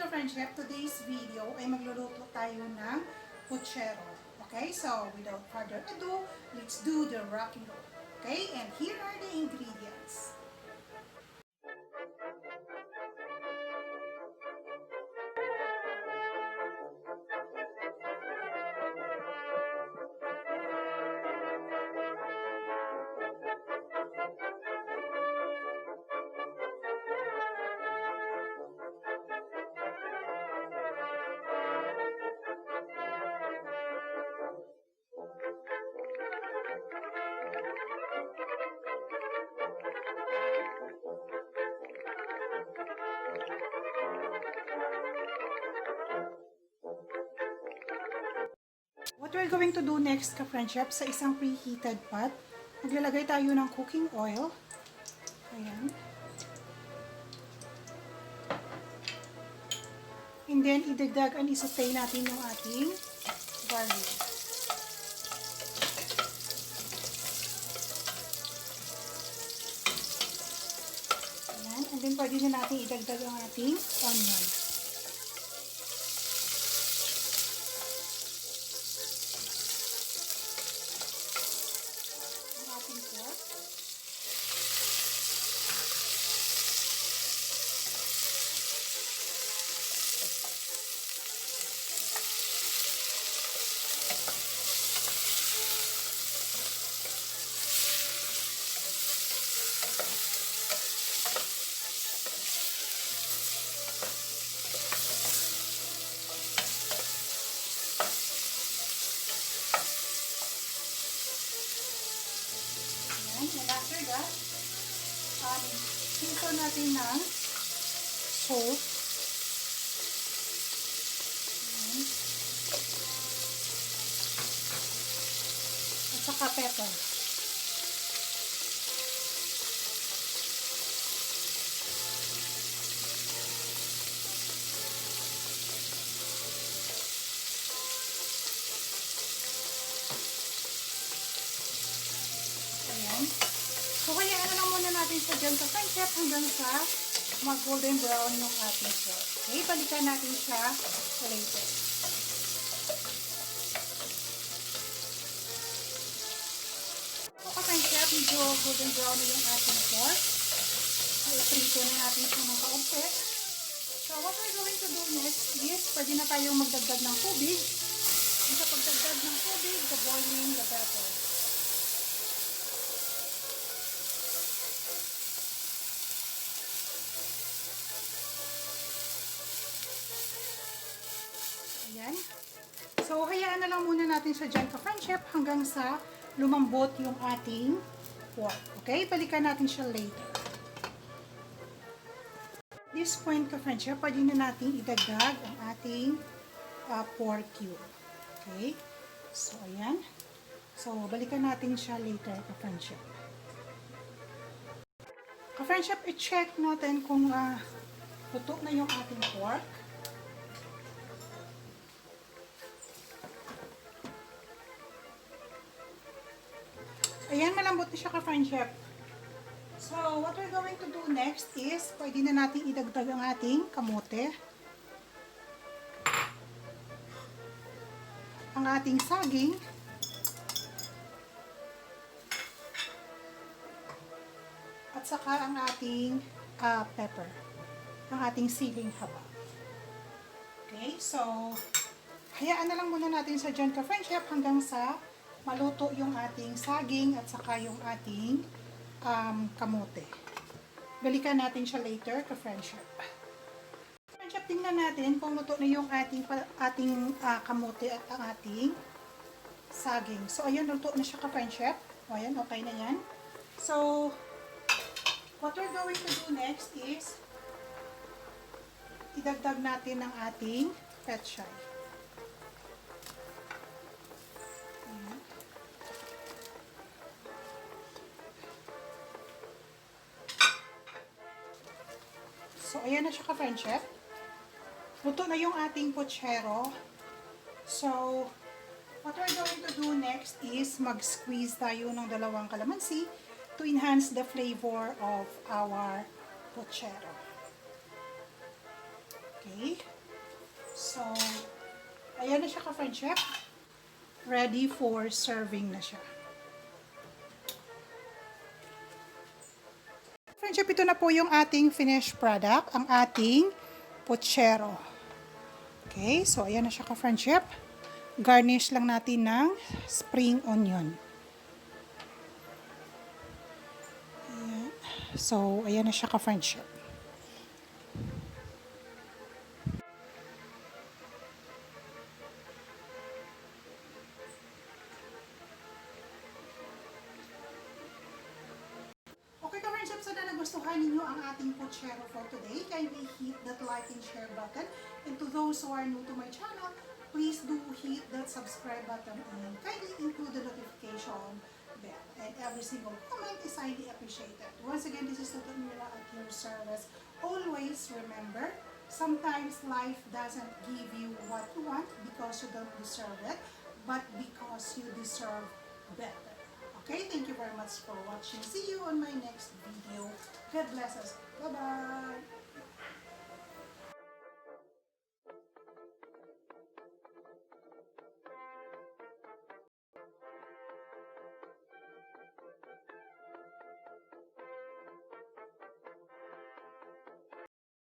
ka-friendship, today's video ay magluluto tayo ng pochero. Okay, so without further ado, let's do the rock and roll. Okay, and here are the ingredients. What we're going to do next, ka-friendship, sa isang preheated pot, maglalagay tayo ng cooking oil. Ayan. And then, idagdag and isautay natin yung ating garlic. Ayan. And then, pwede na natin idagdag ang ating onion. And after that, season natin ng salt. Ayan. At saka pepper. So, kaya ano lang muna natin sa dyan sa friendship hanggang sa mag-golden brown yung ating pork. Okay, balikan natin siya sa later. So, ka-friendship, medyo golden brown na yung ating pork. So, iprito na natin siya ng kaunti. So, what we're going to do next is, pwede na tayong magdagdag ng tubig. And sa pagdagdag ng tubig, the boiling, the better. Ayan. So, hayaan na lang muna natin sa dyan ka-friendship hanggang sa lumambot yung ating pork. Okay? Balikan natin siya later. At this point ka-friendship, pwede na natin idagdag ang ating pork cube. Okay? So, ayan. So, balikan natin siya later ka-friendship. Ka-friendship, i-check natin kung luto na yung ating pork. Ayan, malambot na siya ka-friendship. So, what we're going to do next is, pwede na natin idagdag ang ating kamote. Ang ating saging. At saka ang ating pepper. Ang ating siling haba. Okay, so, hayaan na lang muna natin sa dyan ka-friendship hanggang sa maluto yung ating saging at saka yung ating kamote. Balikan natin siya later ka-friendship. Friendship, tingnan natin kung luto na yung ating kamote at ang ating saging. So, ayan, luto na siya ka-friendship. O, ayan, okay na yan. So, what we're going to do next is idagdag natin ang ating pechay. So, ayan na siya ka-friendship. Luto na yung ating pochero. So, what we're going to do next is mag-squeeze tayo ng dalawang calamansi to enhance the flavor of our pochero. Okay? So, ayan na siya ka-friendship. Ready for serving na siya. Friendship, ito na po yung ating finished product, ang ating pochero. Okay, so ayan na siya ka-friendship. Garnish lang natin ng spring onion. Ayan. So, ayan na siya ka-friendship. Okay ka-friendship, sana nagustuhan ninyo ang ating pochero for today. Kindly hit that like and share button. And to those who are new to my channel, please do hit that subscribe button and kindly include the notification bell. And every single comment is highly appreciated. Once again, this is Tutor Mira at your service. Always remember, sometimes life doesn't give you what you want because you don't deserve it, but because you deserve better. Okay, thank you very much for watching. See you on my next video. God bless us. Bye-bye.